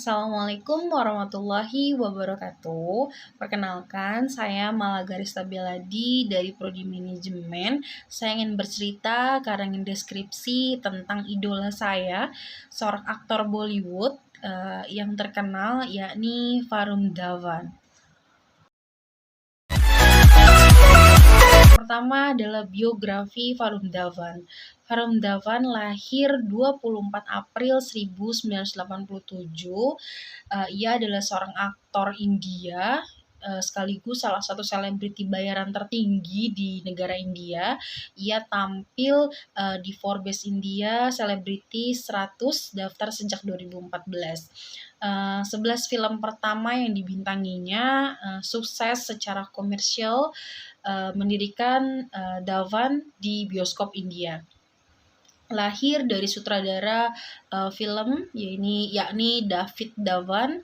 Assalamualaikum warahmatullahi wabarakatuh. Perkenalkan, saya Malagaris Tabialadi dari Prodi Manajemen. Saya ingin bercerita karena ingin deskripsi tentang idola saya, seorang aktor Bollywood yang terkenal, yakni Varun Dhawan. Pertama adalah biografi Varun Dhawan. Varun Dhawan lahir 24 April 1987. Ia adalah seorang aktor India, sekaligus salah satu selebriti bayaran tertinggi di negara India. Ia tampil di Forbes India Selebriti 100 daftar sejak 2014. 11 film pertama yang dibintanginya sukses secara komersial, mendirikan Dhawan di bioskop India. Lahir dari sutradara film yakni David Dhawan.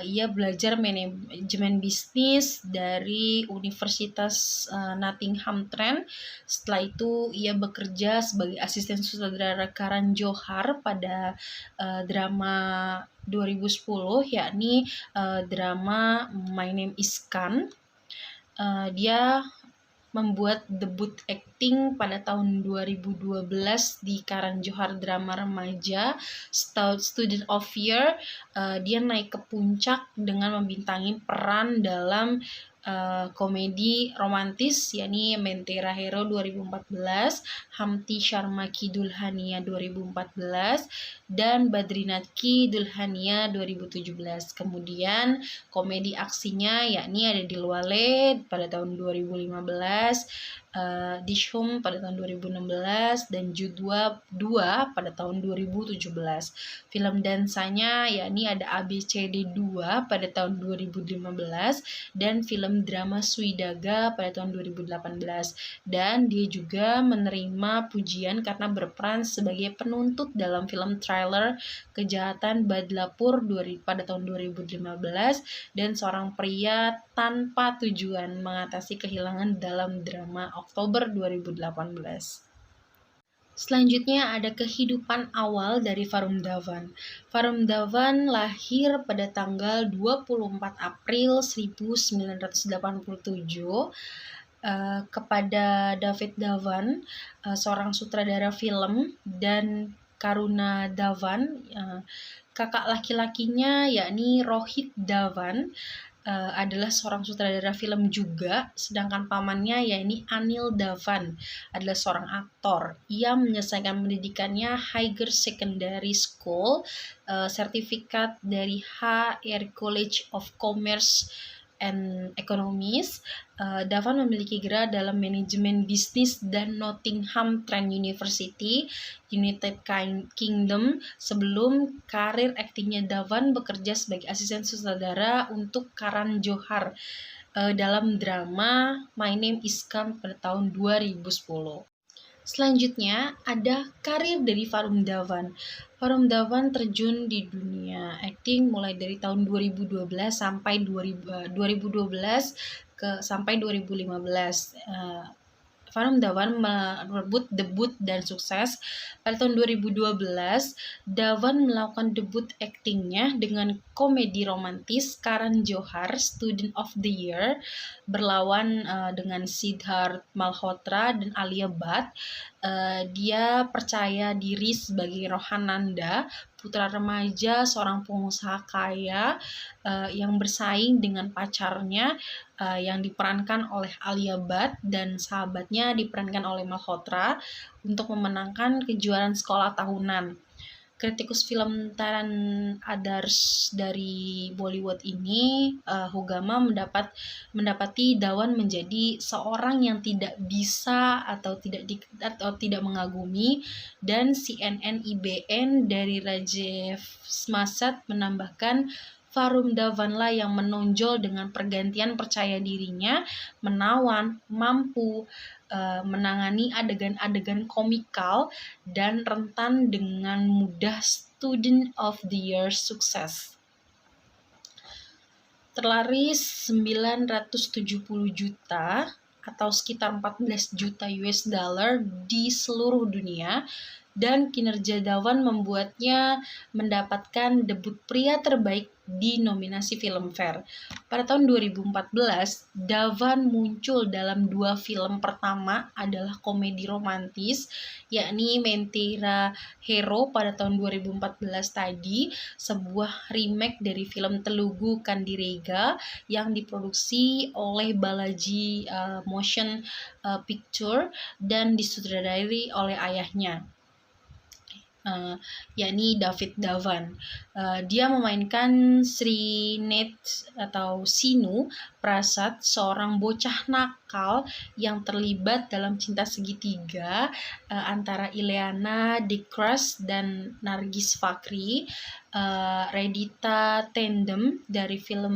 Ia belajar manajemen bisnis dari Universitas Nottingham Trent. Setelah itu ia bekerja sebagai asisten sutradara Karan Johar pada drama 2010 yakni drama My Name is Khan. Dia membuat debut akting pada tahun 2012 di Karan Johar drama remaja Student of Year. Dia naik ke puncak dengan membintangi peran dalam komedi romantis yakni Mentera Hero 2014, Hamti Sharma Ki Dulhania 2014, dan Badrinath Ki Dulhania 2017. Kemudian komedi aksinya yakni ada Dilwale pada tahun 2015, Dishum pada tahun 2016, dan Judwa 2 pada tahun 2017. Film dansanya yakni ada ABCD 2 pada tahun 2015 dan film drama Swidaga pada tahun 2018. Dan dia juga menerima pujian karena berperan sebagai penuntut dalam film trailer Kejahatan Badlapur pada tahun 2015 dan seorang pria tanpa tujuan mengatasi kehilangan dalam drama Oktober 2018. Selanjutnya ada kehidupan awal dari Varun Dhawan. Varun Dhawan lahir pada tanggal 24 April 1987 kepada David Dhawan, seorang sutradara film, dan Karuna Dhawan, kakak laki-lakinya yakni Rohit Dhawan, adalah seorang sutradara film juga, sedangkan pamannya yakni Anil Dhawan adalah seorang aktor. Ia menyelesaikan pendidikannya Higher Secondary School, sertifikat dari HR College of Commerce and Economics. Dhawan memiliki gelar dalam manajemen bisnis dan Nottingham Trent University, United Kingdom. Sebelum karir aktingnya, Dhawan bekerja sebagai asisten sutradara untuk Karan Johar dalam drama My Name is Khan pada tahun 2010. Selanjutnya ada karir dari Varun Dhawan. Varun Dhawan terjun di dunia akting mulai dari tahun 2012 sampai 2015. Varun Dhawan merebut debut dan sukses. Pada tahun 2012, Dhawan melakukan debut aktingnya dengan komedi romantis Karan Johar Student of the Year berlawan dengan Sidharth Malhotra dan Alia Bhatt. Dia percaya diri sebagai Rohananda, putra remaja seorang pengusaha kaya yang bersaing dengan pacarnya yang diperankan oleh Alia Bhatt dan sahabatnya diperankan oleh Malhotra untuk memenangkan kejuaraan sekolah tahunan. Kritikus film Taran Adars dari Bollywood ini, Hugama, mendapati Dhawan menjadi seorang yang tidak bisa atau tidak mengagumi, dan CNN IBN dari Rajeev Smasat menambahkan Varun Dhawanlah yang menonjol dengan pergantian percaya dirinya, menawan, mampu menangani adegan-adegan komikal, dan rentan dengan mudah Student of the Year sukses. Terlaris 970 juta atau sekitar 14 juta US dollar di seluruh dunia. dan kinerja Dhawan membuatnya mendapatkan debut pria terbaik di nominasi Filmfare. Pada tahun 2014, Dhawan muncul dalam 2 film. Pertama adalah komedi romantis, yakni Mentira Hero pada tahun 2014 tadi, sebuah remake dari film Telugu Kandirega yang diproduksi oleh Balaji Motion Picture dan disutradarai oleh ayahnya, yakni David Dhawan. Dia memainkan Srineth atau Sinu Prasad, seorang bocah nakal yang terlibat dalam cinta segitiga antara Ileana Dikras dan Nargis Fakhri. Redita Tandem dari film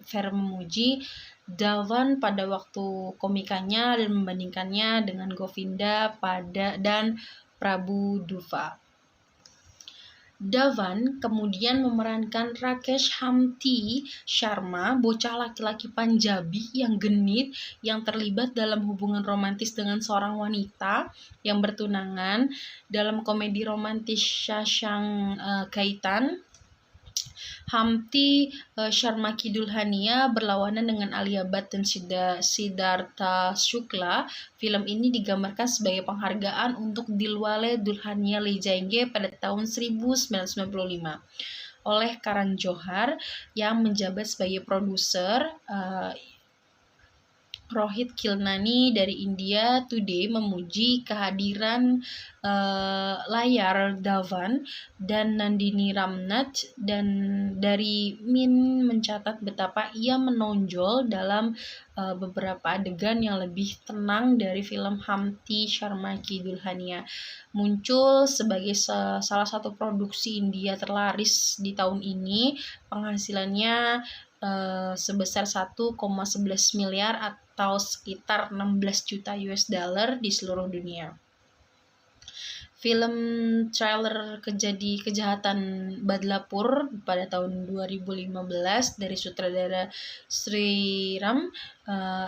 Fair memuji Dhawan pada waktu komikanya dan membandingkannya dengan Govinda dan Prabu Duva. Dhawan kemudian memerankan Rakesh Hamty Sharma, bocah laki-laki Panjabi yang genit yang terlibat dalam hubungan romantis dengan seorang wanita yang bertunangan dalam komedi romantis Shashank Kaitan. Hamty Sharma Ki Dulhania berlawanan dengan Alia Bhatt dan Siddhartha Shukla. Film ini digambarkan sebagai penghargaan untuk Dilwale Dulhania Le Jayenge pada tahun 1995 oleh Karan Johar yang menjabat sebagai produser. Rohit Khilnani dari India Today memuji kehadiran layar Dhawan dan Nandini Ramnath, dan dari Min mencatat betapa ia menonjol dalam beberapa adegan yang lebih tenang dari film Hamty Sharma Ki Dulhania. Muncul sebagai salah satu produksi India terlaris di tahun ini, penghasilannya sebesar 1,11 miliar atau sekitar 16 juta US dollar di seluruh dunia. Film trailer Kejahatan Badlapur pada tahun 2015 dari sutradara Sriram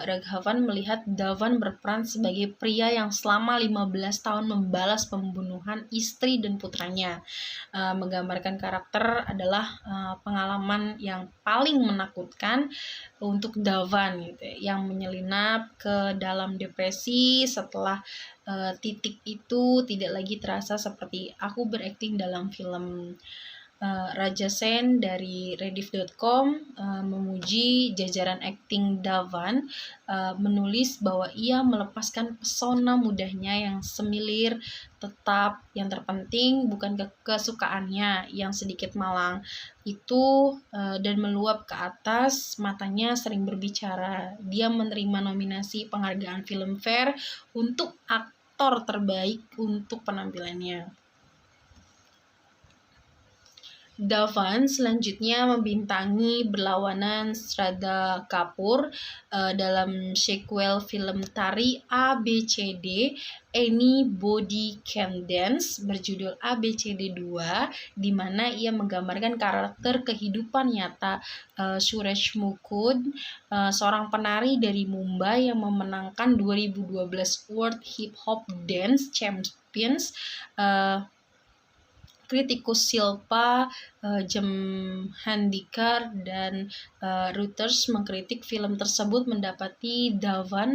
Raghavan melihat Dhawan berperan sebagai pria yang selama 15 tahun membalas pembunuhan istri dan putranya. Menggambarkan karakter adalah pengalaman yang paling menakutkan untuk Dhawan gitu, yang menyelinap ke dalam depresi setelah titik itu tidak lagi terasa seperti aku berakting dalam film. Raja Sen dari Rediff.com memuji jajaran akting Dhawan, menulis bahwa ia melepaskan pesona mudahnya yang semilir tetap, yang terpenting bukan kesukaannya yang sedikit malang itu dan meluap ke atas, matanya sering berbicara. Dia menerima nominasi penghargaan Filmfare untuk aktor terbaik untuk penampilannya. Dhawan selanjutnya membintangi berlawanan Shraddha Kapoor dalam sequel film tari ABCD Anybody Can Dance berjudul ABCD 2, di mana ia menggambarkan karakter kehidupan nyata Suresh Mukund, seorang penari dari Mumbai yang memenangkan 2012 World Hip Hop Dance Champions. Kritikus Shilpa Jamhandikar dan Reuters mengkritik film tersebut mendapati Dhawan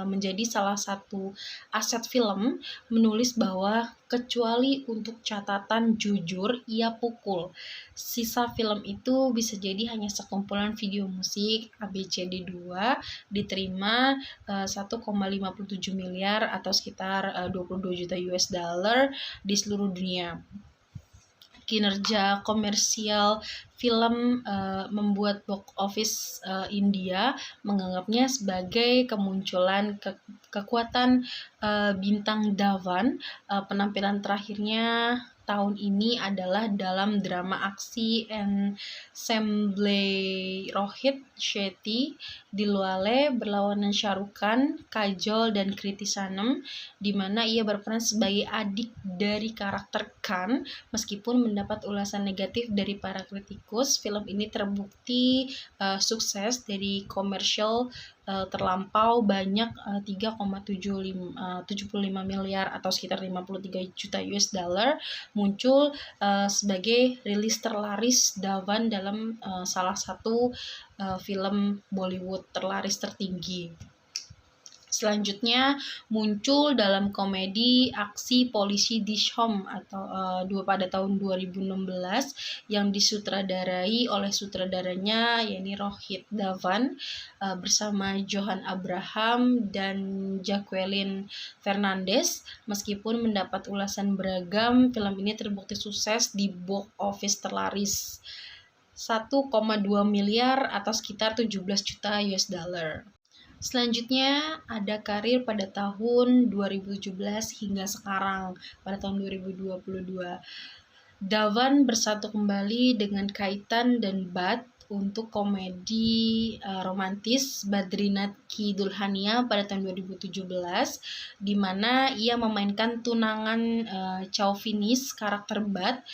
menjadi salah satu aset film, menulis bahwa kecuali untuk catatan jujur ia pukul. Sisa film itu bisa jadi hanya sekumpulan video musik. ABCD 2 diterima 1,57 miliar atau sekitar 22 juta US dollar di seluruh dunia. Kinerja komersial film membuat box office India menganggapnya sebagai kemunculan kekuatan bintang Dhawan. Penampilan terakhirnya tahun ini adalah dalam drama aksi ensemble Rohit Shetty Dilwale berlawanan Shah Rukh Khan, Kajol dan Kriti Sanon, di mana ia berperan sebagai adik dari karakter Khan. Meskipun mendapat ulasan negatif dari para kritikus, film ini terbukti sukses dari komersial terlampau banyak 3,75 miliar atau sekitar 53 juta US dollar muncul sebagai rilis terlaris Dhawan dalam salah satu film Bollywood terlaris tertinggi. Selanjutnya muncul dalam komedi aksi Polisi Dishom atau pada tahun 2016 yang disutradarai oleh sutradaranya yakni Rohit Dhawan bersama Johan Abraham dan Jacqueline Fernandez. Meskipun mendapat ulasan beragam, film ini terbukti sukses di box office terlaris 1,2 miliar atau sekitar 17 juta US dollar. Selanjutnya ada karir pada tahun 2017 hingga sekarang pada tahun 2022. Dhawan bersatu kembali dengan Kaitan dan Bhatt untuk komedi romantis Badrinath Ki Dulhania pada tahun 2017, di mana ia memainkan tunangan chauvinis karakter Bhatt.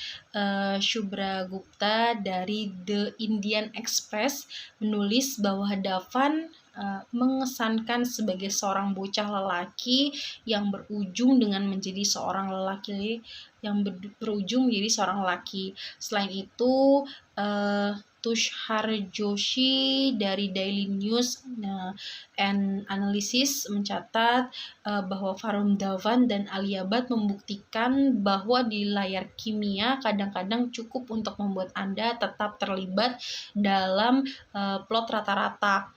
Shubhra Gupta dari The Indian Express menulis bahwa Dhawan mengesankan sebagai seorang bocah lelaki yang berujung dengan menjadi seorang lelaki Selain itu, Tushar Joshi dari Daily News and Analysis mencatat bahwa Varun Dhawan dan Alia Bhatt membuktikan bahwa di layar kimia kadang-kadang cukup untuk membuat Anda tetap terlibat dalam plot rata-rata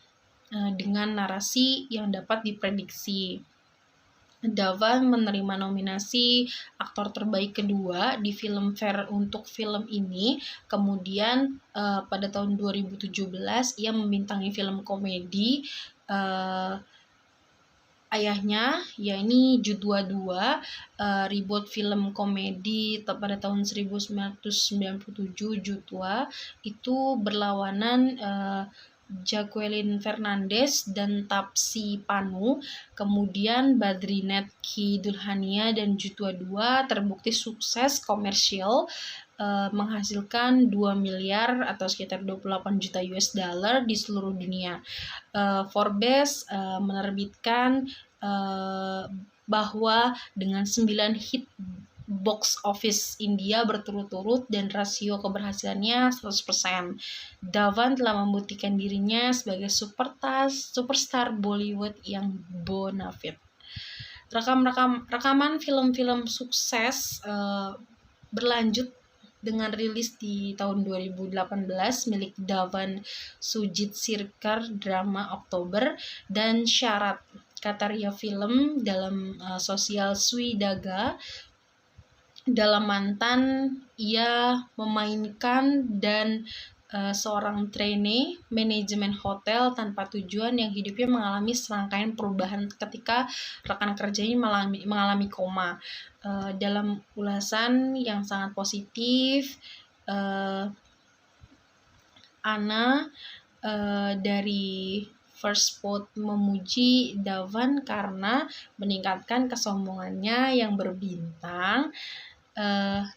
dengan narasi yang dapat diprediksi. Dhawan menerima nominasi aktor terbaik kedua di Filmfare untuk film ini. Kemudian pada tahun 2017 ia membintangi film komedi ayahnya, yakni Judwa 2, reboot film komedi pada tahun 1997. Judwa itu berlawanan Jacqueline Fernandez dan Taapsee Pannu. Kemudian Badrinath Ki Dulhania dan Judwa 2 terbukti sukses komersial, menghasilkan 2 miliar atau sekitar 28 juta US dollar di seluruh dunia. Forbes menerbitkan bahwa dengan 9 hit box office India berturut-turut dan rasio keberhasilannya 100%. Dhawan telah membuktikan dirinya sebagai superstar Bollywood yang bonafide. Rekaman film-film sukses berlanjut dengan rilis di tahun 2018 milik Dhawan Sujit Sircar drama Oktober dan Syarat Kataria Film dalam sosial Swidaga. Dalam Mantan, ia memainkan dan seorang trainee manajemen hotel tanpa tujuan yang hidupnya mengalami serangkaian perubahan ketika rekan kerjanya mengalami koma. Dalam ulasan yang sangat positif, Anna dari First Spot memuji Dhawan karena meningkatkan kesombongannya yang berbintang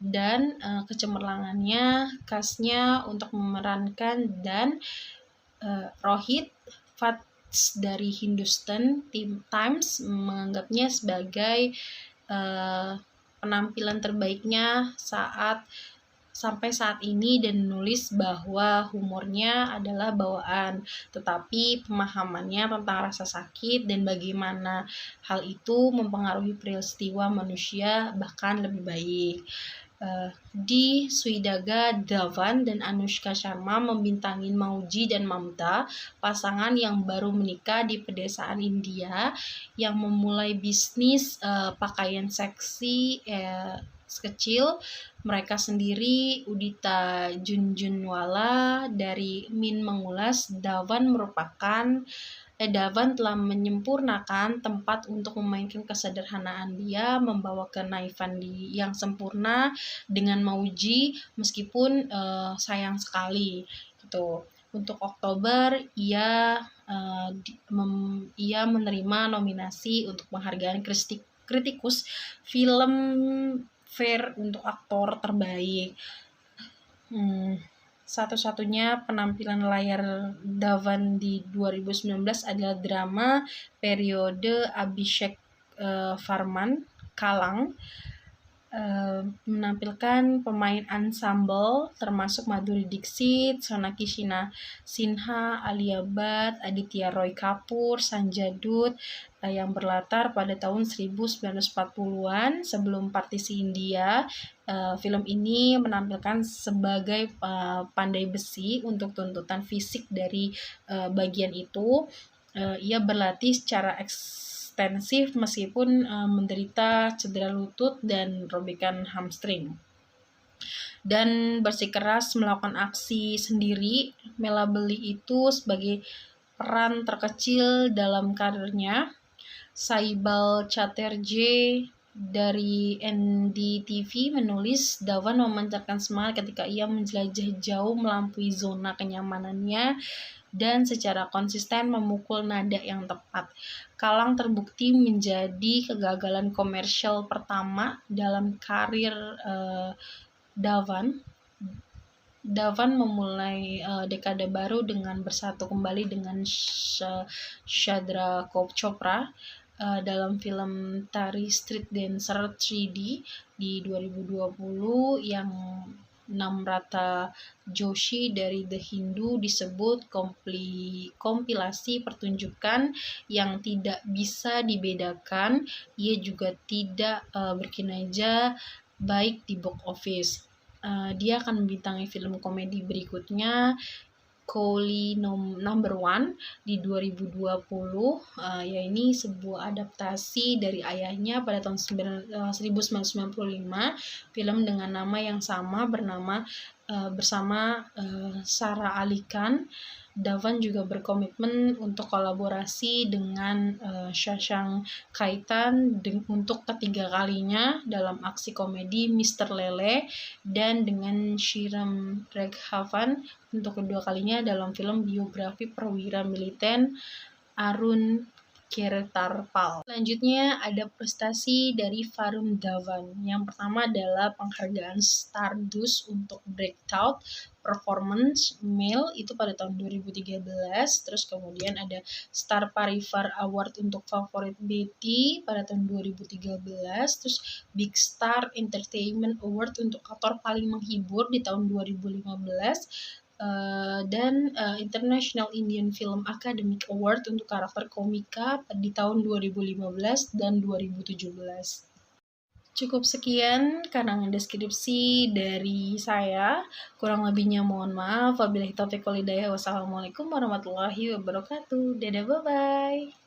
dan kecemerlangannya khasnya untuk memerankan, dan Rohit Vats dari Hindustan Times menganggapnya sebagai penampilan terbaiknya sampai saat ini dan menulis bahwa humornya adalah bawaan, tetapi pemahamannya tentang rasa sakit dan bagaimana hal itu mempengaruhi peristiwa manusia bahkan lebih baik. Di Swidaga, Dhawan dan Anushka Sharma membintangi Mauji dan Mamta, pasangan yang baru menikah di pedesaan India yang memulai bisnis pakaian seksi kecil mereka sendiri. Udita Junjunwala dari Min mengulas, Dhawan telah menyempurnakan tempat untuk memainkan kesederhanaan dia, membawa kenaifan yang sempurna dengan Mauji meskipun sayang sekali gitu. Untuk Oktober ia menerima nominasi untuk penghargaan kritikus film Fair untuk aktor terbaik. satu-satunya penampilan layar Dhawan di 2019 adalah drama periode Abhishek Varman, Kalang, menampilkan pemain ensemble termasuk Madhuri Dixit, Sonakshi Sinha, Alia Bhatt, Aditya Roy Kapoor, Sanjay Dutt, yang berlatar pada tahun 1940-an sebelum partisi India. Film ini menampilkan sebagai pandai besi untuk tuntutan fisik dari bagian itu. Ia berlatih secara ekstensif meskipun menderita cedera lutut dan robekan hamstring. Dan bersikeras melakukan aksi sendiri, melabeli itu sebagai peran terkecil dalam karirnya. Saibal Chatterjee dari NDTV menulis, Dhawan memancarkan semangat ketika ia menjelajah jauh melampaui zona kenyamanannya dan secara konsisten memukul nada yang tepat. Kalang terbukti menjadi kegagalan komersial pertama dalam karir Dhawan. Dhawan memulai dekade baru dengan bersatu kembali dengan Chandra Chopra dalam film Tari Street Dancer 3D di 2020 yang Namrata Joshi dari The Hindu disebut kompilasi pertunjukan yang tidak bisa dibedakan. Ia juga tidak berkinerja baik di box office. Dia akan membintangi film komedi berikutnya, Cowley Number One di 2020, ya ini sebuah adaptasi dari ayahnya pada tahun 1995, film dengan nama yang sama bersama Sara Ali Khan. Dhawan juga berkomitmen untuk kolaborasi dengan Shashank Khaitan untuk ketiga kalinya dalam aksi komedi Mr. Lele, dan dengan Shriram Raghavan untuk kedua kalinya dalam film biografi perwira militer Arun Kerathapal. Selanjutnya ada prestasi dari Varun Dhawan. Yang pertama adalah penghargaan Stardust untuk Breakout Performance Male itu pada tahun 2013. Terus kemudian ada Star Parivar Award untuk Favorit Betty pada tahun 2013. Terus Big Star Entertainment Award untuk aktor paling menghibur di tahun 2015. Dan International Indian Film Academy Award untuk karakter komika di tahun 2015 dan 2017. Cukup sekian karangan deskripsi dari saya. Kurang lebihnya mohon maaf. Wabillahi taufiq wal hidayah. Wassalamualaikum warahmatullahi wabarakatuh. Dadah, bye-bye.